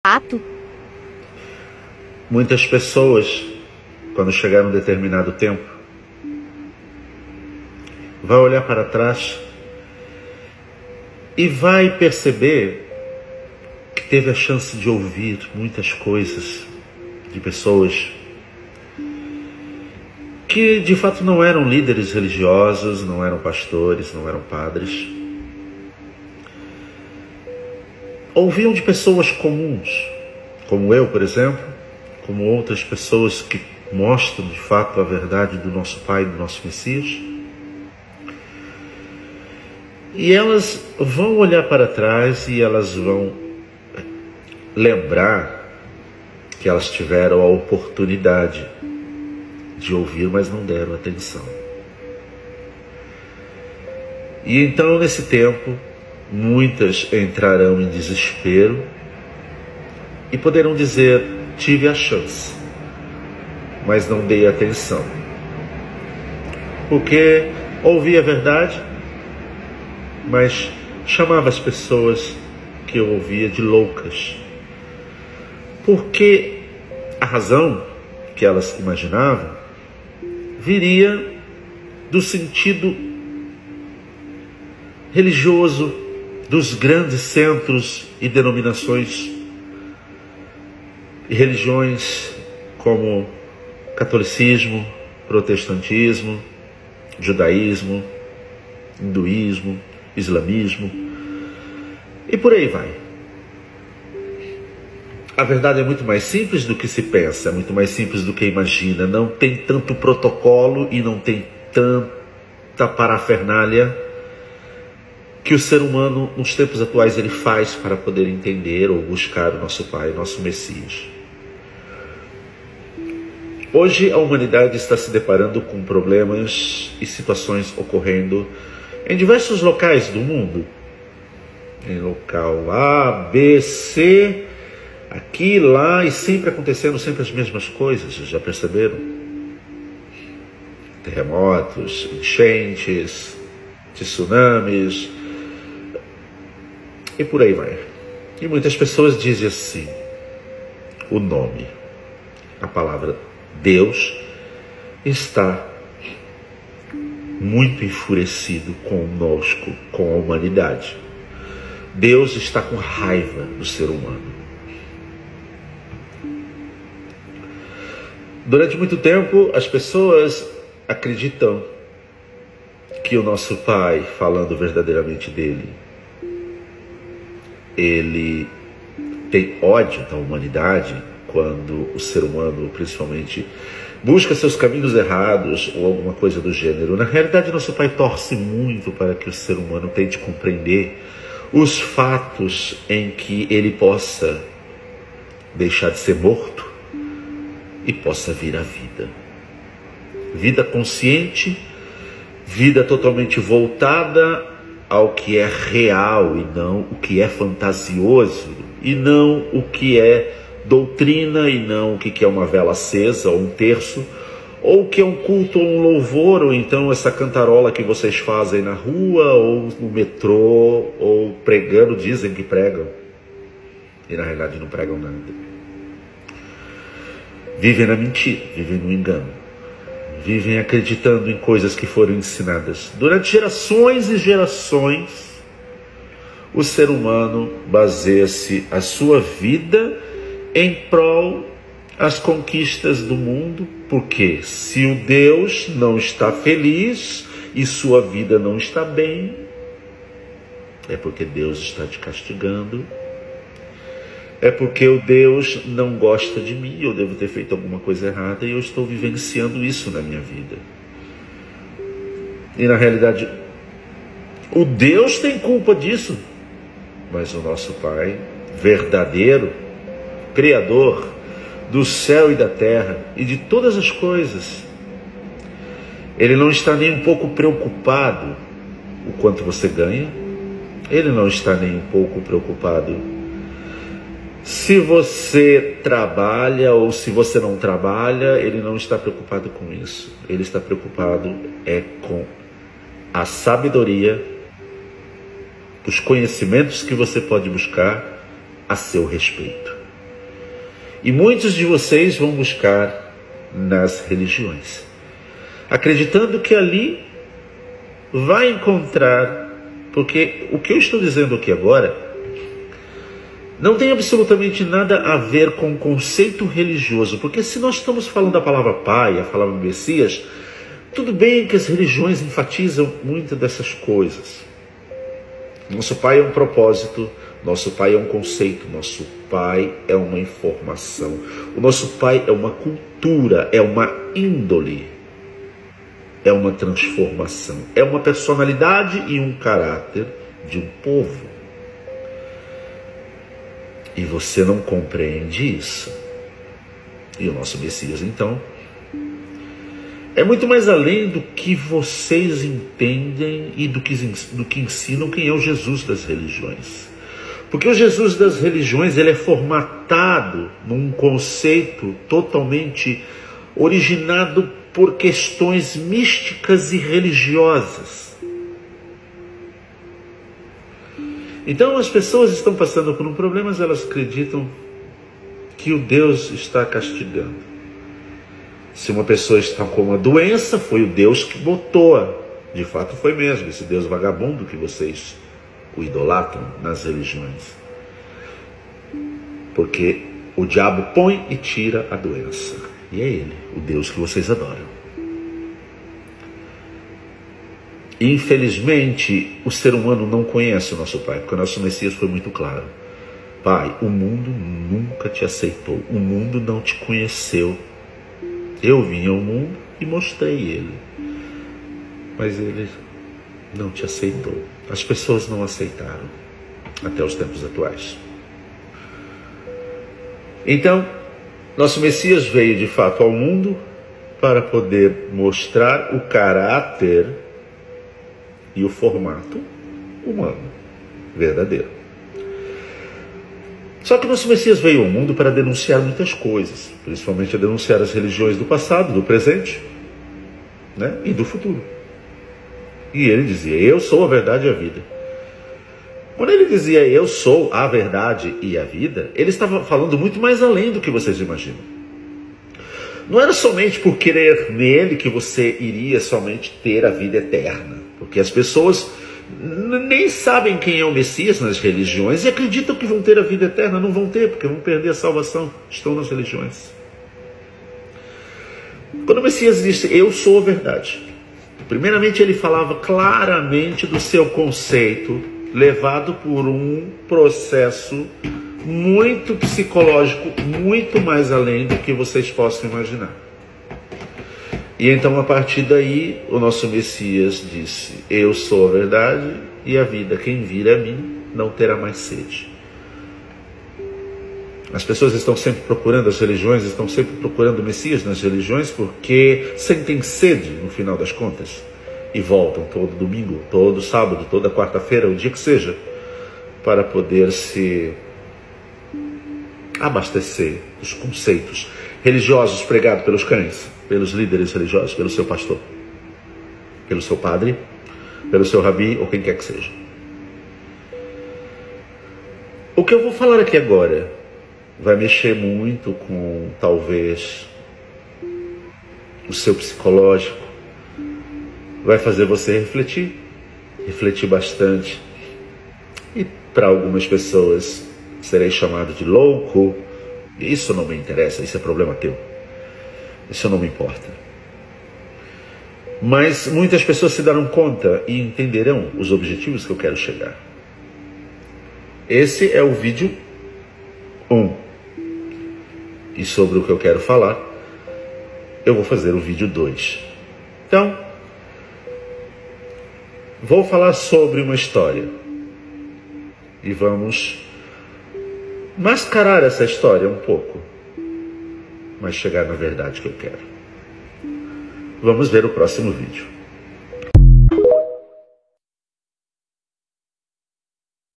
fato. Muitas pessoas, quando chegar um determinado tempo, vai olhar para trás e vai perceber que teve a chance de ouvir muitas coisas de pessoas que de fato não eram líderes religiosos, não eram pastores, não eram padres. Ouviam de pessoas comuns, como eu, por exemplo, como outras pessoas que mostram de fato a verdade do nosso Pai, do nosso Messias. E elas vão olhar para trás e elas vão lembrar que elas tiveram a oportunidade de ouvir, mas não deram atenção. E então, nesse tempo, muitas entrarão em desespero e poderão dizer: tive a chance, mas não dei atenção. Porque ouvi a verdade, mas chamava as pessoas que eu ouvia de loucas. Porque a razão que elas imaginavam viria do sentido religioso dos grandes centros e denominações e religiões como catolicismo, protestantismo, judaísmo, hinduísmo, islamismo e por aí vai. A verdade é muito mais simples do que se pensa, é muito mais simples do que imagina. Não tem tanto protocolo e não tem tanta parafernália que o ser humano, nos tempos atuais, ele faz para poder entender ou buscar o nosso Pai, o nosso Messias. Hoje a humanidade está se deparando com problemas e situações ocorrendo em diversos locais do mundo. Em local A, B, C, aqui, lá, e sempre acontecendo sempre as mesmas coisas, já perceberam? Terremotos, enchentes, tsunamis, e por aí vai. E muitas pessoas dizem assim, o nome, a palavra Deus está muito enfurecido conosco, com a humanidade. Deus está com raiva do ser humano. Durante muito tempo, as pessoas acreditam que o nosso Pai, falando verdadeiramente dele, ele tem ódio da humanidade quando o ser humano, principalmente, busca seus caminhos errados ou alguma coisa do gênero. Na realidade, nosso Pai torce muito para que o ser humano tente compreender os fatos em que ele possa deixar de ser morto e possa vir a vida. Vida consciente, vida totalmente voltada ao que é real e não o que é fantasioso, e não o que é doutrina, e não o que é uma vela acesa ou um terço, ou o que é um culto ou um louvor, ou então essa cantarola que vocês fazem na rua ou no metrô, ou pregando, dizem que pregam, e na realidade não pregam nada. Vivem na mentira, vivem no engano, vivem acreditando em coisas que foram ensinadas. Durante gerações e gerações, o ser humano baseia-se a sua vida em prol das conquistas do mundo, porque se o Deus não está feliz e sua vida não está bem, é porque Deus está te castigando. É porque o Deus não gosta de mim, eu devo ter feito alguma coisa errada e eu estou vivenciando isso na minha vida. E na realidade, o Deus tem culpa disso, mas o nosso Pai, verdadeiro, Criador do céu e da terra e de todas as coisas, Ele não está nem um pouco preocupado o quanto você ganha, Ele não está nem um pouco preocupado se você trabalha ou se você não trabalha. Ele não está preocupado com isso. Ele está preocupado com a sabedoria, os conhecimentos que você pode buscar a seu respeito. E muitos de vocês vão buscar nas religiões, acreditando que ali vai encontrar, porque o que eu estou dizendo aqui agora não tem absolutamente nada a ver com o conceito religioso, porque se nós estamos falando da palavra Pai, a palavra Messias, tudo bem que as religiões enfatizam muitas dessas coisas. Nosso Pai é um propósito, nosso Pai é um conceito, nosso Pai é uma informação, o nosso Pai é uma cultura, é uma índole, é uma transformação, é uma personalidade e um caráter de um povo. E você não compreende isso. E o nosso Messias, então, é muito mais além do que vocês entendem e do que ensinam quem é o Jesus das religiões. Porque o Jesus das religiões, ele é formatado num conceito totalmente originado por questões místicas e religiosas. Então as pessoas estão passando por um problema, mas elas acreditam que o Deus está castigando. Se uma pessoa está com uma doença, foi o Deus que botou. De fato foi mesmo, esse Deus vagabundo que vocês o idolatram nas religiões. Porque o diabo põe e tira a doença. E é ele, o Deus que vocês adoram. Infelizmente, o ser humano não conhece o nosso Pai, porque o nosso Messias foi muito claro. Pai, o mundo nunca te aceitou, o mundo não te conheceu. Eu vim ao mundo e mostrei ele, mas ele não te aceitou. As pessoas não aceitaram, até os tempos atuais. Então, nosso Messias veio de fato ao mundo para poder mostrar o caráter e o formato humano, verdadeiro. Só que nosso Messias veio ao mundo para denunciar muitas coisas, principalmente a denunciar as religiões do passado, do presente, né, e do futuro. E ele dizia, eu sou a verdade e a vida. Quando ele dizia, eu sou a verdade e a vida, ele estava falando muito mais além do que vocês imaginam. Não era somente por crer nele que você iria somente ter a vida eterna. Porque as pessoas nem sabem quem é o Messias nas religiões e acreditam que vão ter a vida eterna. Não vão ter, porque vão perder a salvação. Estão nas religiões. Quando o Messias disse, eu sou a verdade, primeiramente ele falava claramente do seu conceito, levado por um processo muito psicológico, muito mais além do que vocês possam imaginar. E então, a partir daí, o nosso Messias disse, eu sou a verdade e a vida. Quem vir a mim não terá mais sede. As pessoas estão sempre procurando, as religiões estão sempre procurando o Messias nas religiões porque sentem sede no final das contas. E voltam todo domingo, todo sábado, toda quarta-feira, o dia que seja, para poder se abastecer dos conceitos religiosos pregados pelos cães, pelos líderes religiosos, pelo seu pastor, pelo seu padre, pelo seu rabi ou quem quer que seja. O que eu vou falar aqui agora vai mexer muito com, talvez, o seu psicológico, vai fazer você refletir bastante. E para algumas pessoas serei chamado de louco. Isso não me interessa, isso é problema teu. Isso não me importa. Mas muitas pessoas se darão conta e entenderão os objetivos que eu quero chegar. Esse é o vídeo 1. E sobre o que eu quero falar, eu vou fazer o vídeo 2. Então, vou falar sobre uma história. E vamos mascarar essa história um pouco, mas chegar na verdade que eu quero. Vamos ver o próximo vídeo.